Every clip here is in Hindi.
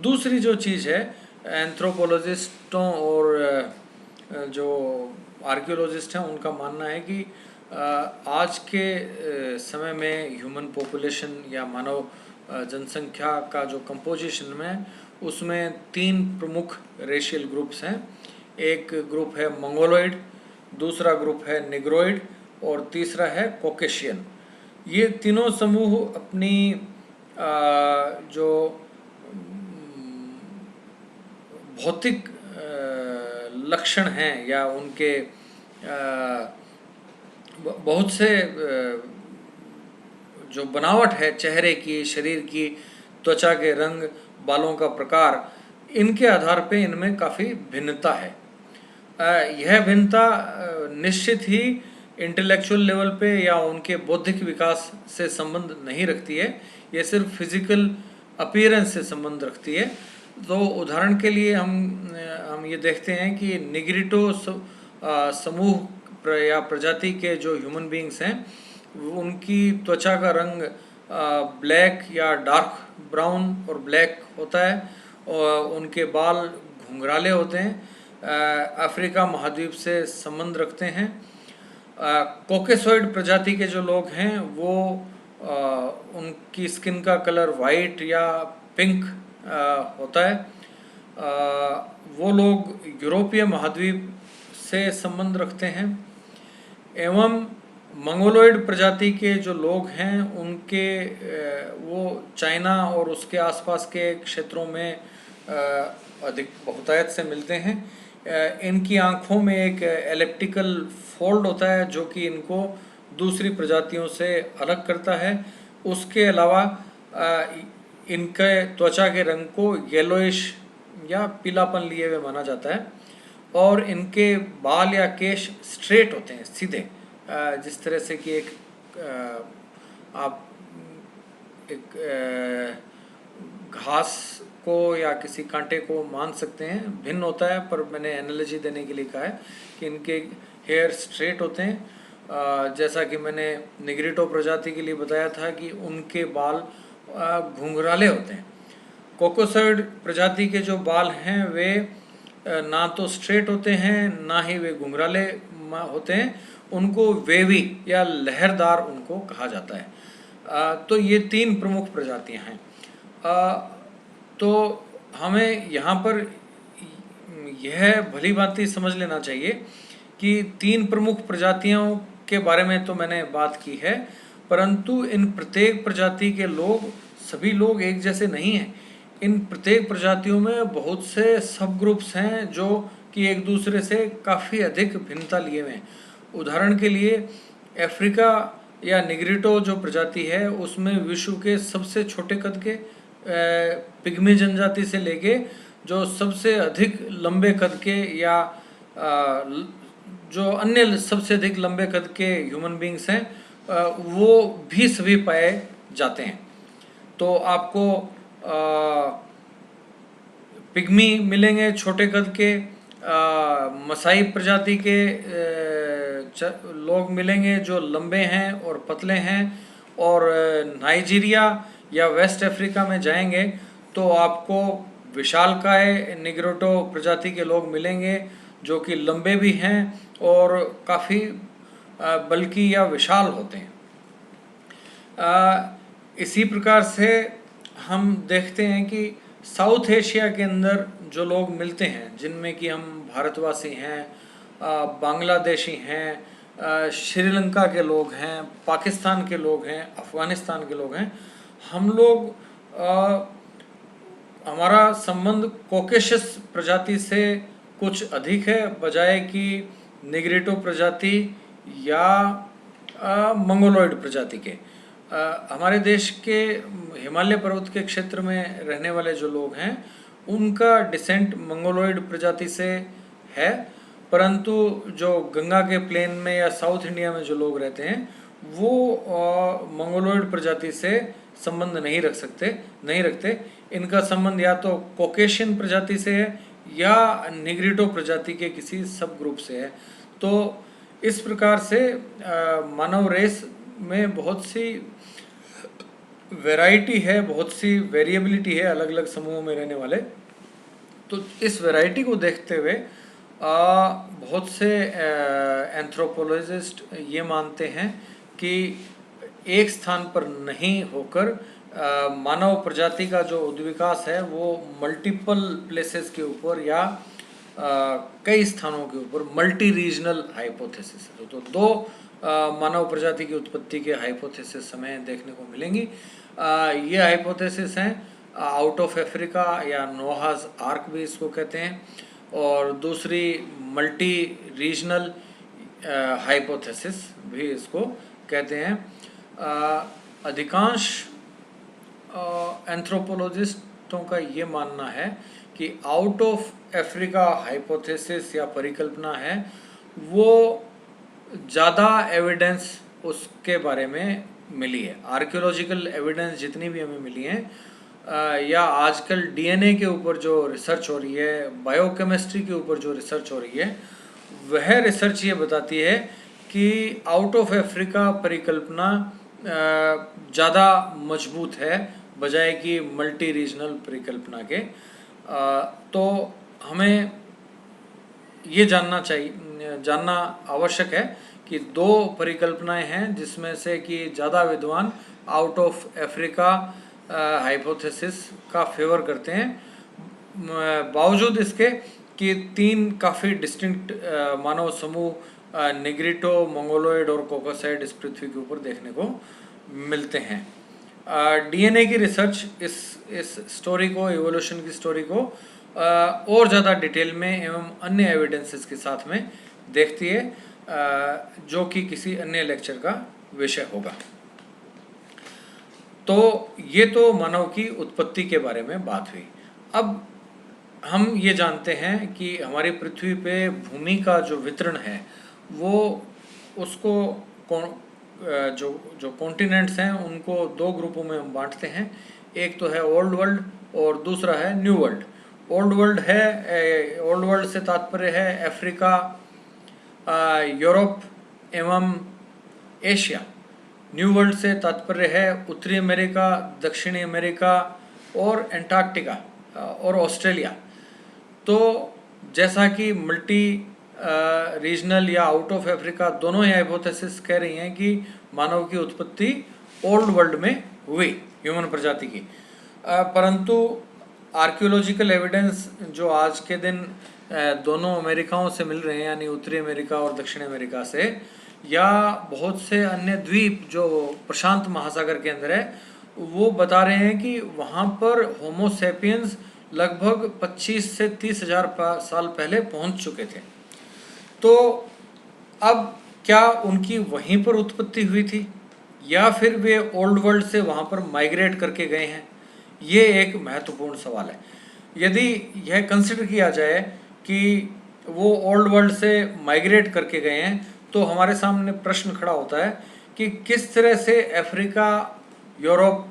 दूसरी जो चीज़ है, एंथ्रोपोलॉजिस्टों और जो आर्कियोलॉजिस्ट हैं उनका मानना है कि आज के समय में ह्यूमन पॉपुलेशन या मानव जनसंख्या का जो कंपोजिशन में, उसमें 3 प्रमुख रेशियल ग्रुप्स हैं। एक ग्रुप है मंगोलॉइड, दूसरा ग्रुप है निग्रोइड और तीसरा है कॉकेशियन। ये तीनों समूह अपनी जो भौतिक लक्षण हैं या उनके बहुत से जो बनावट है चेहरे की, शरीर की, त्वचा के रंग, बालों का प्रकार, इनके आधार पे इनमें काफ़ी भिन्नता है। यह भिन्नता निश्चित ही इंटेलेक्चुअल लेवल पे या उनके बौद्धिक विकास से संबंध नहीं रखती है, ये सिर्फ फिजिकल अपीयरेंस से संबंध रखती है। तो उदाहरण के लिए हम ये देखते हैं कि निग्रिटो समूह या प्रजाति के जो ह्यूमन बींग्स हैं, उनकी त्वचा का रंग ब्लैक या डार्क ब्राउन और ब्लैक होता है और उनके बाल घुंघराले होते हैं, अफ्रीका महाद्वीप से संबंध रखते हैं। कॉकेसॉइड प्रजाति के जो लोग हैं वो उनकी स्किन का कलर वाइट या पिंक होता है। वो लोग यूरोपीय महाद्वीप से संबंध रखते हैं। एवं मंगोलॉइड प्रजाति के जो लोग हैं उनके वो चाइना और उसके आसपास के क्षेत्रों में अधिक बहुतायत से मिलते हैं। इनकी आँखों में एक एलिप्टिकल फोल्ड होता है जो कि इनको दूसरी प्रजातियों से अलग करता है। उसके अलावा इनके त्वचा के रंग को येलोइश या पीलापन लिए हुए माना जाता है और इनके बाल या केश स्ट्रेट होते हैं, सीधे, जिस तरह से कि आप एक घास को या किसी कांटे को मान सकते हैं। भिन्न होता है, पर मैंने एनालॉजी देने के लिए कहा है कि इनके हेयर स्ट्रेट होते हैं। जैसा कि मैंने निग्रिटो प्रजाति के लिए बताया था कि उनके बाल घुंघराले होते हैं। कोकोसॉइड प्रजाति के जो बाल हैं वे ना तो स्ट्रेट होते हैं ना ही वे घुंघराले होते हैं, उनको वेवी या लहरदार उनको कहा जाता है। तो ये 3 प्रमुख प्रजातियां हैं। तो हमें यहाँ पर यह भली भांति समझ लेना चाहिए कि 3 प्रमुख प्रजातियों के बारे में तो मैंने बात की है, परंतु इन प्रत्येक प्रजाति के लोग, सभी लोग एक जैसे नहीं हैं। इन प्रत्येक प्रजातियों में बहुत से सब ग्रुप्स हैं जो कि एक दूसरे से काफ़ी अधिक भिन्नता लिए हुए हैं। उदाहरण के लिए अफ्रीका या निग्रिटो जो प्रजाति है उसमें विश्व के सबसे छोटे कद के पिग्मी जनजाति से लेके जो सबसे अधिक लंबे कद के या जो अन्य सबसे अधिक लंबे कद के ह्यूमन बींग्स हैं वो भी सभी पाए जाते हैं। तो आपको पिग्मी मिलेंगे छोटे कद के, मसाई प्रजाति के लोग मिलेंगे जो लंबे हैं और पतले हैं, और नाइजीरिया या वेस्ट अफ्रीका में जाएंगे तो आपको विशालकाय निग्रोटो प्रजाति के लोग मिलेंगे जो कि लंबे भी हैं और काफ़ी बल्कि या विशाल होते हैं। इसी प्रकार से हम देखते हैं कि साउथ एशिया के अंदर जो लोग मिलते हैं, जिनमें कि हम भारतवासी हैं, बांग्लादेशी हैं, श्रीलंका के लोग हैं, पाकिस्तान के लोग हैं, अफ़गानिस्तान के लोग हैं, हम लोग हमारा संबंध कॉकेशस प्रजाति से कुछ अधिक है बजाय कि निग्रिटो प्रजाति या मंगोलॉइड प्रजाति के। हमारे देश के हिमालय पर्वत के क्षेत्र में रहने वाले जो लोग हैं उनका डिसेंट मंगोलॉइड प्रजाति से है, परंतु जो गंगा के प्लेन में या साउथ इंडिया में जो लोग रहते हैं वो मंगोलॉइड प्रजाति से संबंध नहीं रखते। इनका संबंध या तो कॉकेशियन प्रजाति से है या निग्रिटो प्रजाति के किसी सब ग्रुप से है। तो इस प्रकार से मानव रेस में बहुत सी वैरायटी है, बहुत सी वेरिएबिलिटी है अलग अलग समूहों में रहने वाले। तो इस वैरायटी को देखते हुए बहुत से एंथ्रोपोलॉजिस्ट ये मानते हैं कि एक स्थान पर नहीं होकर मानव प्रजाति का जो उद्विकास है वो मल्टीपल प्लेसेस के ऊपर या कई स्थानों के ऊपर मल्टी रीजनल हाइपोथेसिस है। तो दो मानव प्रजाति की उत्पत्ति के हाइपोथेसिस हमें देखने को मिलेंगी। ये हाइपोथेसिस हैं आउट ऑफ अफ्रीका या नोहाज आर्क भी इसको कहते हैं, और दूसरी मल्टी रीजनल हाइपोथेसिस भी इसको कहते हैं। अधिकांश एंथ्रोपोलॉजिस्टों का ये मानना है कि आउट ऑफ अफ्रीका हाइपोथेसिस या परिकल्पना है वो ज़्यादा एविडेंस उसके बारे में मिली है। आर्कियोलॉजिकल एविडेंस जितनी भी हमें मिली हैं या आजकल डीएनए के ऊपर जो रिसर्च हो रही है, बायोकेमिस्ट्री के ऊपर जो रिसर्च हो रही है, वह रिसर्च ये बताती है कि आउट ऑफ अफ्रीका परिकल्पना ज़्यादा मजबूत है बजाय कि मल्टी रीजनल परिकल्पना के। तो हमें ये जानना आवश्यक है कि दो परिकल्पनाएं हैं जिसमें से कि ज़्यादा विद्वान आउट ऑफ अफ्रीका हाइपोथेसिस का फेवर करते हैं, बावजूद इसके कि तीन काफ़ी डिस्टिंक्ट मानव समूह निग्रिटो, मंगोलॉयड और कॉकसॉइड इस पृथ्वी के ऊपर देखने को मिलते हैं। डीएनए की रिसर्च इस स्टोरी को, इवोल्यूशन की स्टोरी को और ज़्यादा डिटेल में एवं अन्य एविडेंसेस के साथ में देखती है, जो कि किसी अन्य लेक्चर का विषय होगा। तो ये तो मानव की उत्पत्ति के बारे में बात हुई। अब हम ये जानते हैं कि हमारी पृथ्वी पे भूमि का जो वितरण है वो उसको जो कॉन्टिनेंट्स हैं उनको दो ग्रुपों में हम बांटते हैं। एक तो है ओल्ड वर्ल्ड और दूसरा है न्यू वर्ल्ड। ओल्ड वर्ल्ड से तात्पर्य है अफ्रीका, यूरोप एवं एशिया। न्यू वर्ल्ड से तात्पर्य है उत्तरी अमेरिका, दक्षिणी अमेरिका और एंटार्क्टिका और ऑस्ट्रेलिया। तो जैसा कि मल्टी रीजनल या आउट ऑफ अफ्रीका दोनों ही हाइपोथेसिस कह रही हैं कि मानव की उत्पत्ति ओल्ड वर्ल्ड में हुई, ह्यूमन प्रजाति की, परंतु आर्कियोलॉजिकल एविडेंस जो आज के दिन दोनों अमेरिकाओं से मिल रहे हैं, यानी उत्तरी अमेरिका और दक्षिण अमेरिका से, या बहुत से अन्य द्वीप जो प्रशांत महासागर के अंदर है, वो बता रहे हैं कि वहाँ पर होमो सेपियंस लगभग 25 से 30 हजार साल पहले पहुँच चुके थे। तो अब क्या उनकी वहीं पर उत्पत्ति हुई थी या फिर वे ओल्ड वर्ल्ड से वहाँ पर माइग्रेट करके गए हैं? ये एक महत्वपूर्ण सवाल है। यदि यह कंसिडर किया जाए कि वो ओल्ड वर्ल्ड से माइग्रेट करके गए हैं तो हमारे सामने प्रश्न खड़ा होता है कि किस तरह से अफ्रीका, यूरोप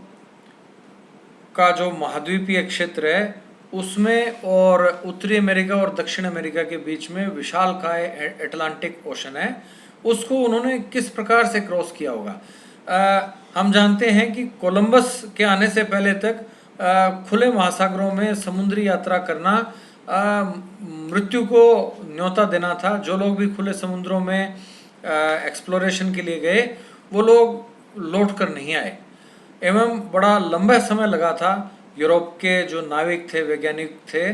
का जो महाद्वीपीय क्षेत्र है उसमें और उत्तरी अमेरिका और दक्षिण अमेरिका के बीच में विशालकाय अटलांटिक ओशन है, उसको उन्होंने किस प्रकार से क्रॉस किया होगा। हम जानते हैं कि कोलंबस के आने से पहले तक खुले महासागरों में समुद्री यात्रा करना मृत्यु को न्योता देना था। जो लोग भी खुले समुद्रों में एक्सप्लोरेशन के लिए गए वो लोग लौट कर नहीं आए, एवं बड़ा लंबा समय लगा था। यूरोप के जो नाविक थे, वैज्ञानिक थे,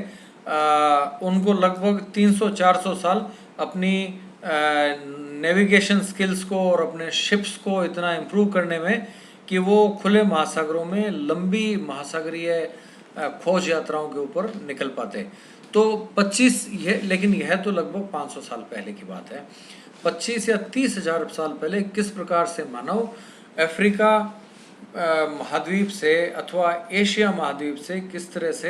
उनको लगभग 300-400 साल अपनी नेविगेशन स्किल्स को और अपने शिप्स को इतना इम्प्रूव करने में कि वो खुले महासागरों में लंबी महासागरीय खोज यात्राओं के ऊपर निकल पाते। तो 25 लेकिन यह तो लगभग 500 साल पहले की बात है। 25 या 30 हजार साल पहले किस प्रकार से मानव अफ्रीका महाद्वीप से अथवा एशिया महाद्वीप से किस तरह से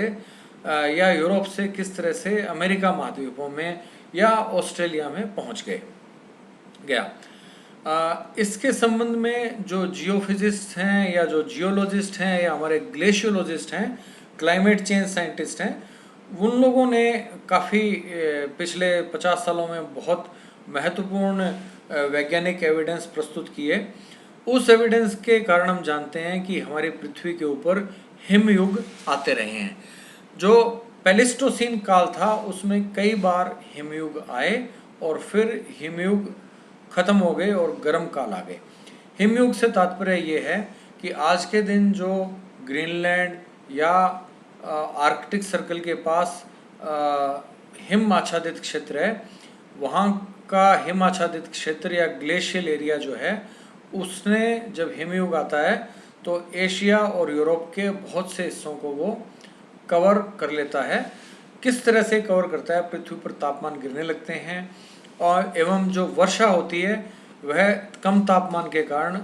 या यूरोप से किस तरह से अमेरिका महाद्वीपों में या ऑस्ट्रेलिया में पहुंच गया। इसके संबंध में जो जियोफिजिस्ट हैं या जो जियोलॉजिस्ट हैं या हमारे ग्लेशियोलॉजिस्ट हैं, क्लाइमेट चेंज साइंटिस्ट हैं, उन लोगों ने काफ़ी पिछले 50 सालों में बहुत महत्वपूर्ण वैज्ञानिक एविडेंस प्रस्तुत किए। उस एविडेंस के कारण हम जानते हैं कि हमारी पृथ्वी के ऊपर हिमयुग आते रहे हैं। जो पेलिस्टोसीन काल था उसमें कई बार हिमयुग आए और फिर हिमयुग खत्म हो गए और गर्म काल आ गए। हिमयुग से तात्पर्य ये है कि आज के दिन जो ग्रीनलैंड या आर्कटिक सर्कल के पास हिम आच्छादित क्षेत्र है, वहाँ का हिम आच्छादित क्षेत्र या ग्लेशियल एरिया जो है उसने जब हिमयुग आता है तो एशिया और यूरोप के बहुत से हिस्सों को वो कवर कर लेता है। किस तरह से कवर करता है? पृथ्वी पर तापमान गिरने लगते हैं और एवं जो वर्षा होती है वह कम तापमान के कारण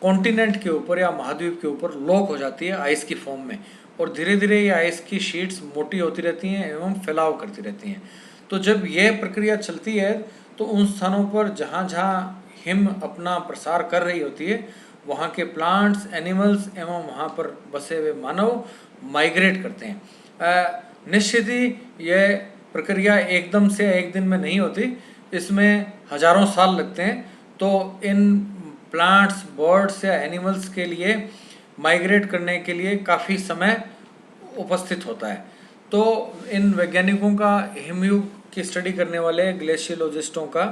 कॉन्टिनेंट के ऊपर या महाद्वीप के ऊपर लॉक हो जाती है आइस की फॉर्म में, और धीरे धीरे ये आइस की शीट्स मोटी होती रहती हैं एवं फैलाव करती रहती हैं। तो जब यह प्रक्रिया चलती है तो उन स्थानों पर जहाँ जहाँ हिम अपना प्रसार कर रही होती है वहाँ के प्लांट्स, एनिमल्स एवं वहाँ पर बसे हुए मानव माइग्रेट करते हैं। निश्चित ही यह प्रक्रिया एकदम से एक दिन में नहीं होती, इसमें हजारों साल लगते हैं। तो इन प्लांट्स, बर्ड्स या एनिमल्स के लिए माइग्रेट करने के लिए काफ़ी समय उपस्थित होता है। तो इन वैज्ञानिकों का, हिमयुग की स्टडी करने वाले ग्लेशियोलॉजिस्टों का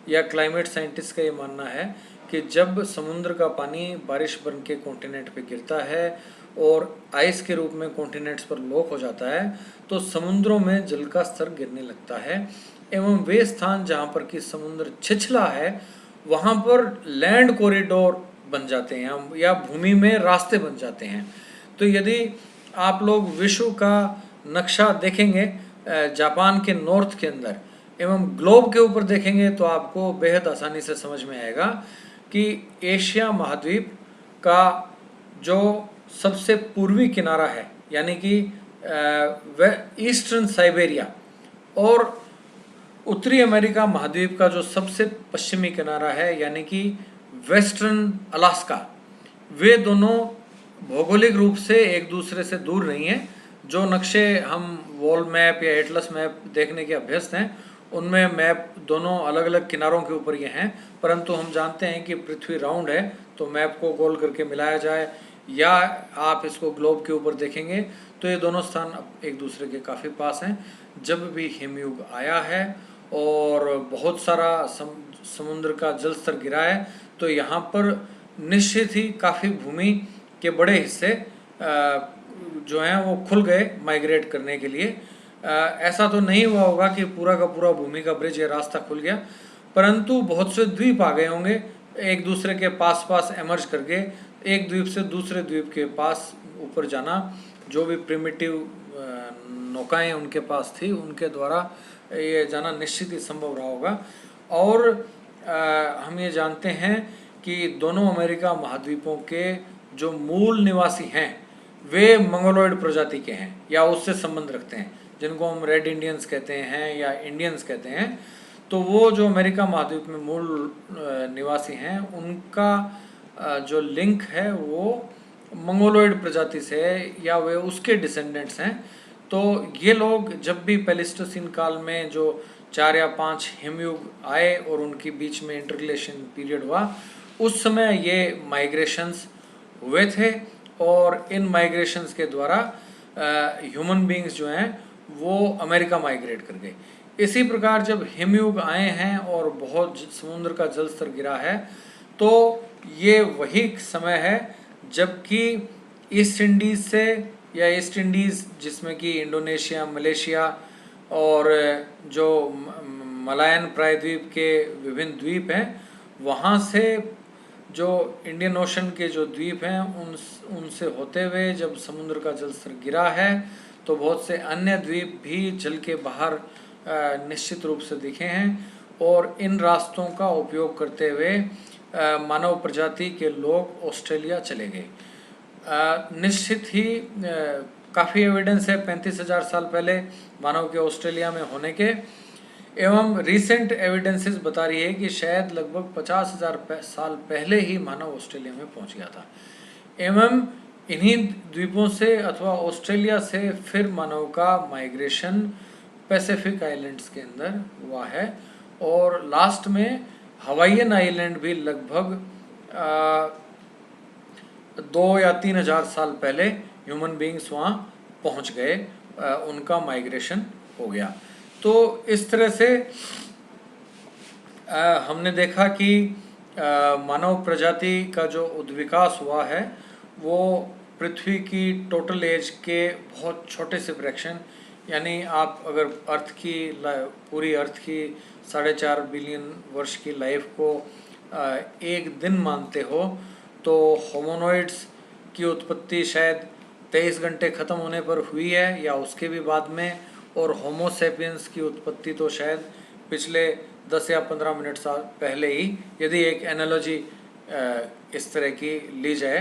या क्लाइमेट साइंटिस्ट का ये मानना है कि जब समुद्र का पानी बारिश बन के कॉन्टिनेंट पे गिरता है और आइस के रूप में कॉन्टिनेंट्स पर लॉक हो जाता है तो समुद्रों में जल का स्तर गिरने लगता है एवं वे स्थान जहाँ पर कि समुद्र छिछला है वहाँ पर लैंड कॉरिडोर बन जाते हैं या भूमि में रास्ते बन जाते हैं। तो यदि आप लोग विश्व का नक्शा देखेंगे जापान के नॉर्थ के अंदर एवं ग्लोब के ऊपर देखेंगे तो आपको बेहद आसानी से समझ में आएगा कि एशिया महाद्वीप का जो सबसे पूर्वी किनारा है यानी कि वह ईस्टर्न साइबेरिया और उत्तरी अमेरिका महाद्वीप का जो सबसे पश्चिमी किनारा है यानी कि वेस्टर्न अलास्का, वे दोनों भौगोलिक रूप से एक दूसरे से दूर नहीं हैं। जो नक्शे हम वॉल मैप या एटलस मैप देखने के अभ्यस्त हैं उनमें मैप दोनों अलग अलग किनारों के ऊपर ये हैं, परंतु हम जानते हैं कि पृथ्वी राउंड है तो मैप को गोल करके मिलाया जाए या आप इसको ग्लोब के ऊपर देखेंगे तो ये दोनों स्थान एक दूसरे के काफ़ी पास हैं। जब भी हिमयुग आया है और बहुत सारा समुद्र का जल स्तर गिरा है तो यहाँ पर निश्चित ही काफ़ी भूमि के बड़े हिस्से जो हैं वो खुल गए माइग्रेट करने के लिए। ऐसा तो नहीं हुआ होगा कि पूरा का पूरा भूमि का ब्रिज या रास्ता खुल गया, परंतु बहुत से द्वीप आ गए होंगे एक दूसरे के पास पास एमर्ज करके, एक द्वीप से दूसरे द्वीप के पास ऊपर जाना। जो भी प्रिमिटिव नौकाएं उनके पास थी उनके द्वारा ये जाना निश्चित ही संभव रहा होगा। और हम ये जानते हैं कि दोनों अमेरिका महाद्वीपों के जो मूल निवासी हैं वे मंगोलॉयड प्रजाति के हैं या उससे संबंध रखते हैं, जिनको हम रेड इंडियंस कहते हैं या इंडियंस कहते हैं। तो वो जो अमेरिका महाद्वीप में मूल निवासी हैं उनका जो लिंक है वो मंगोलॉयड प्रजाति से या वे उसके डिसेंडेंट्स हैं। तो ये लोग जब भी पेलिस्टोसीन काल में जो 4 या 5 हिमयुग आए और उनके बीच में इंटरग्लेशियन पीरियड हुआ उस समय ये माइग्रेशंस हुए थे और इन माइग्रेशंस के द्वारा ह्यूमन बींग्स जो हैं वो अमेरिका माइग्रेट कर गए। इसी प्रकार जब हिमयुग आए हैं और बहुत समुद्र का जल स्तर गिरा है तो ये वही समय है जबकि ईस्ट इंडीज़ से या ईस्ट इंडीज़ जिसमें कि इंडोनेशिया, मलेशिया और जो मलायन प्रायद्वीप के विभिन्न द्वीप हैं वहाँ से जो इंडियन ओशन के जो द्वीप हैं उनसे होते हुए जब समुद्र का जल स्तर गिरा है तो बहुत से अन्य द्वीप भी जल के बाहर निश्चित रूप से दिखे हैं और इन रास्तों का उपयोग करते हुए मानव प्रजाति के लोग ऑस्ट्रेलिया चले गए। निश्चित ही काफ़ी एविडेंस है 35,000 साल पहले मानव के ऑस्ट्रेलिया में होने के, एवं रीसेंट एविडेंसेस बता रही है कि शायद लगभग 50,000 साल पहले ही मानव ऑस्ट्रेलिया में पहुंच गया था एवं इन्हीं द्वीपों से अथवा ऑस्ट्रेलिया से फिर मानव का माइग्रेशन पैसिफिक आइलैंड्स के अंदर हुआ है और लास्ट में हवाईयन आइलैंड भी लगभग 2 या 3 हज़ार साल पहले ह्यूमन बींग्स वहाँ पहुँच गए, उनका माइग्रेशन हो गया। तो इस तरह से हमने देखा कि मानव प्रजाति का जो उद्विकास हुआ है वो पृथ्वी की टोटल एज के बहुत छोटे से फ्रैक्शन, यानी आप अगर अर्थ की पूरी अर्थ की 4.5 बिलियन वर्ष की लाइफ को एक दिन मानते हो, तो होमोनॉइड्स की उत्पत्ति शायद 23 घंटे ख़त्म होने पर हुई है या उसके भी बाद में, और होमो सेपियंस की उत्पत्ति तो शायद पिछले 10 या 15 मिनट साल पहले ही, यदि एक एनालॉजी इस तरह की ली जाए,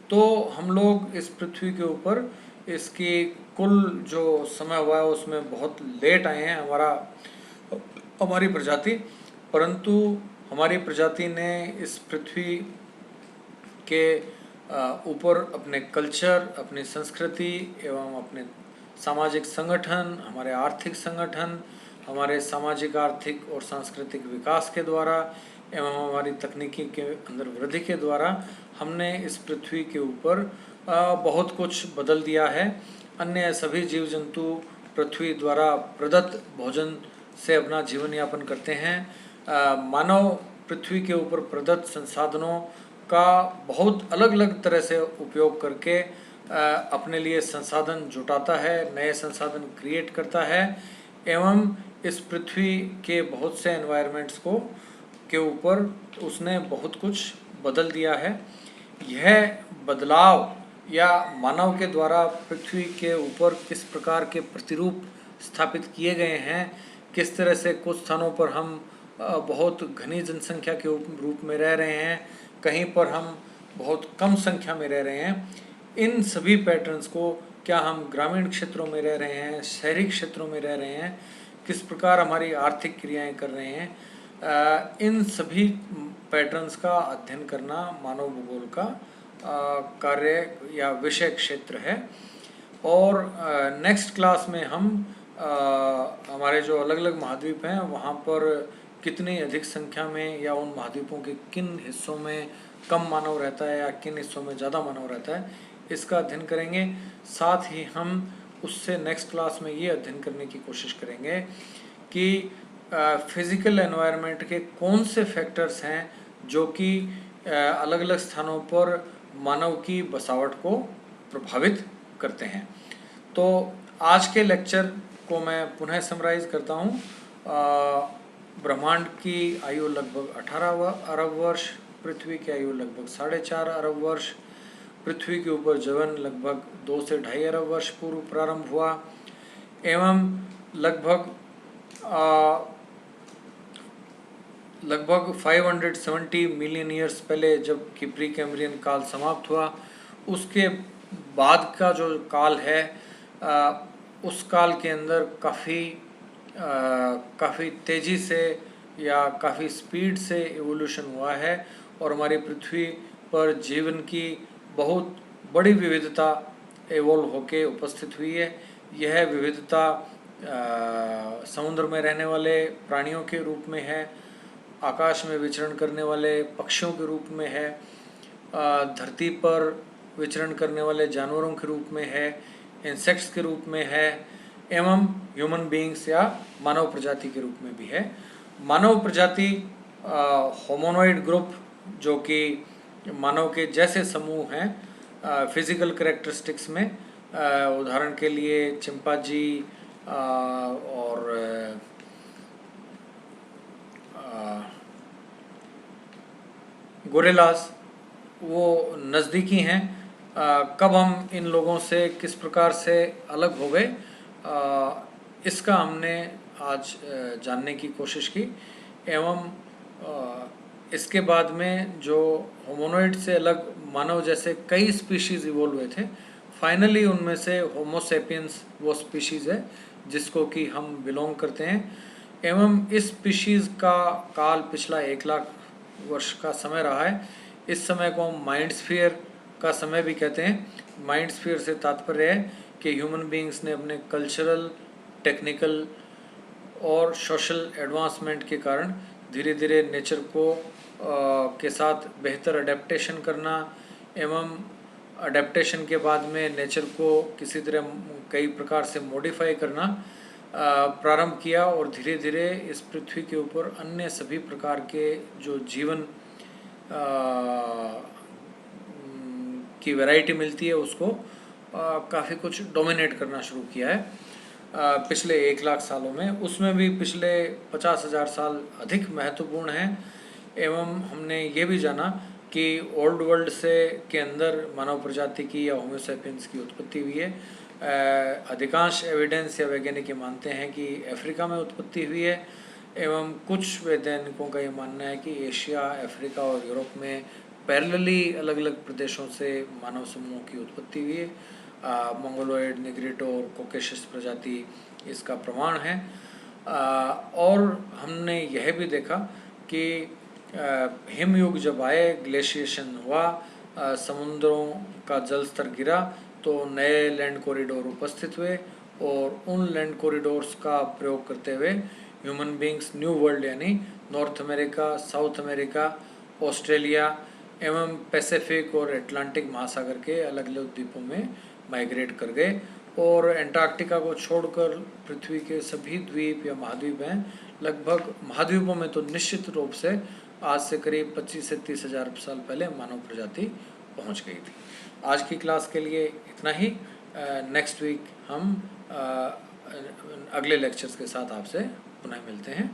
तो हम लोग इस पृथ्वी के ऊपर इसकी कुल जो समय हुआ है उसमें बहुत लेट आए हैं हमारी प्रजाति। परंतु हमारी प्रजाति ने इस पृथ्वी के ऊपर अपने कल्चर, अपनी संस्कृति एवं अपने सामाजिक संगठन, हमारे आर्थिक संगठन, हमारे सामाजिक, आर्थिक और सांस्कृतिक विकास के द्वारा एवं हमारी तकनीकी के अंदर वृद्धि के द्वारा हमने इस पृथ्वी के ऊपर बहुत कुछ बदल दिया है। अन्य सभी जीव जंतु पृथ्वी द्वारा प्रदत्त भोजन से अपना जीवन यापन करते हैं। मानव पृथ्वी के ऊपर प्रदत्त संसाधनों का बहुत अलग अलग तरह से उपयोग करके अपने लिए संसाधन जुटाता है, नए संसाधन क्रिएट करता है एवं इस पृथ्वी के बहुत से एनवायरनमेंट्स को के ऊपर उसने बहुत कुछ बदल दिया है। यह बदलाव या मानव के द्वारा पृथ्वी के ऊपर किस प्रकार के प्रतिरूप स्थापित किए गए हैं, किस तरह से कुछ स्थानों पर हम बहुत घनी जनसंख्या के रूप में रह रहे हैं, कहीं पर हम बहुत कम संख्या में रह रहे हैं, इन सभी पैटर्न्स को, क्या हम ग्रामीण क्षेत्रों में रह रहे हैं, शहरी क्षेत्रों में रह रहे हैं, किस प्रकार हमारी आर्थिक क्रियाएं कर रहे हैं, इन सभी पैटर्न्स का अध्ययन करना मानव भूगोल का कार्य या विषय क्षेत्र है। और नेक्स्ट क्लास में हम हमारे जो अलग अलग महाद्वीप हैं वहाँ पर कितनी अधिक संख्या में या उन महाद्वीपों के किन हिस्सों में कम मानव रहता है या किन हिस्सों में ज़्यादा मानव रहता है, इसका अध्ययन करेंगे। साथ ही हम उससे नेक्स्ट क्लास में ये अध्ययन करने की कोशिश करेंगे कि फिज़िकल एनवायरनमेंट के कौन से फैक्टर्स हैं जो कि अलग अलग स्थानों पर मानव की बसावट को प्रभावित करते हैं। तो आज के लेक्चर को मैं पुनः समराइज करता हूँ। ब्रह्मांड की आयु लगभग 18 अरब वर्ष, पृथ्वी की आयु लगभग 4.5 अरब वर्ष, पृथ्वी के ऊपर जीवन लगभग 2 से 2.5 अरब वर्ष पूर्व प्रारंभ हुआ एवं लगभग 570 मिलियन ईयर्स पहले जब कि प्री कैम्ब्रियन काल समाप्त हुआ, उसके बाद का जो काल है उस काल के अंदर काफ़ी तेज़ी से या काफ़ी स्पीड से एवोल्यूशन हुआ है और हमारी पृथ्वी पर जीवन की बहुत बड़ी विविधता एवोल्व होके उपस्थित हुई है। यह विविधता समुद्र में रहने वाले प्राणियों के रूप में है, आकाश में विचरण करने वाले पक्षियों के रूप में है, धरती पर विचरण करने वाले जानवरों के रूप में है, इंसेक्ट्स के रूप में है एवं ह्यूमन बीइंग्स या मानव प्रजाति के रूप में भी है। मानव प्रजाति होमोनॉइड ग्रुप, जो कि मानव के जैसे समूह हैं फिजिकल कैरेक्टरिस्टिक्स में, उदाहरण के लिए चिंपांजी और गोरिल्लास, वो नज़दीकी हैं। कब हम इन लोगों से किस प्रकार से अलग हो गए, इसका हमने आज जानने की कोशिश की एवं इसके बाद में जो होमोनॉइड से अलग मानव जैसे कई स्पीशीज़ इवोल्व हुए थे, फाइनली उनमें से होमो सेपियंस वो स्पीशीज़ है जिसको कि हम बिलोंग करते हैं एवं इस स्पीशीज़ का काल पिछला 1 लाख वर्ष का समय रहा है। इस समय को हम माइंड स्फीयर का समय भी कहते हैं। माइंड स्फीयर से तात्पर्य है कि ह्यूमन बीइंग्स ने अपने कल्चरल, टेक्निकल और सोशल एडवांसमेंट के कारण धीरे धीरे नेचर को के साथ बेहतर अडेप्टेशन करना एवं अडेप्टेशन के बाद में नेचर को किसी तरह कई प्रकार से मॉडिफाई करना प्रारंभ किया और धीरे धीरे इस पृथ्वी के ऊपर अन्य सभी प्रकार के जो जीवन की वैरायटी मिलती है उसको काफ़ी कुछ डोमिनेट करना शुरू किया है पिछले 1 लाख सालों में। उसमें भी पिछले 50,000 साल अधिक महत्वपूर्ण हैं। एवं हमने ये भी जाना कि ओल्ड वर्ल्ड से के अंदर मानव प्रजाति की या होमो सैपियंस की उत्पत्ति हुई है। अधिकांश एविडेंस या वैज्ञानिक ये मानते हैं कि अफ्रीका में उत्पत्ति हुई है, एवं कुछ वैज्ञानिकों का ये मानना है कि एशिया, अफ्रीका और यूरोप में पैरेलली अलग अलग प्रदेशों से मानव समूहों की उत्पत्ति हुई है। मंगोलॉयड, निग्रिटो और कोकेशस प्रजाति इसका प्रमाण है। और हमने यह भी देखा कि हिमयुग जब आए, ग्लेशिएशन हुआ, समुद्रों का जल स्तर गिरा तो नए लैंड कॉरिडोर उपस्थित हुए और उन लैंड कॉरिडोर्स का प्रयोग करते हुए ह्यूमन बींग्स न्यू वर्ल्ड यानी north America, south America, Australia एवं पैसिफिक और अटलांटिक महासागर के अलग अलग द्वीपों में माइग्रेट कर गए और एंटार्क्टिका को छोड़कर पृथ्वी के सभी द्वीप या महाद्वीप हैं। लगभग महाद्वीपों में तो निश्चित रूप से आज से करीब 25 से 30 हज़ार साल पहले मानव प्रजाति पहुंच गई थी। आज की क्लास के लिए इतना ही। नेक्स्ट वीक हम अगले लेक्चर्स के साथ आपसे पुनः मिलते हैं।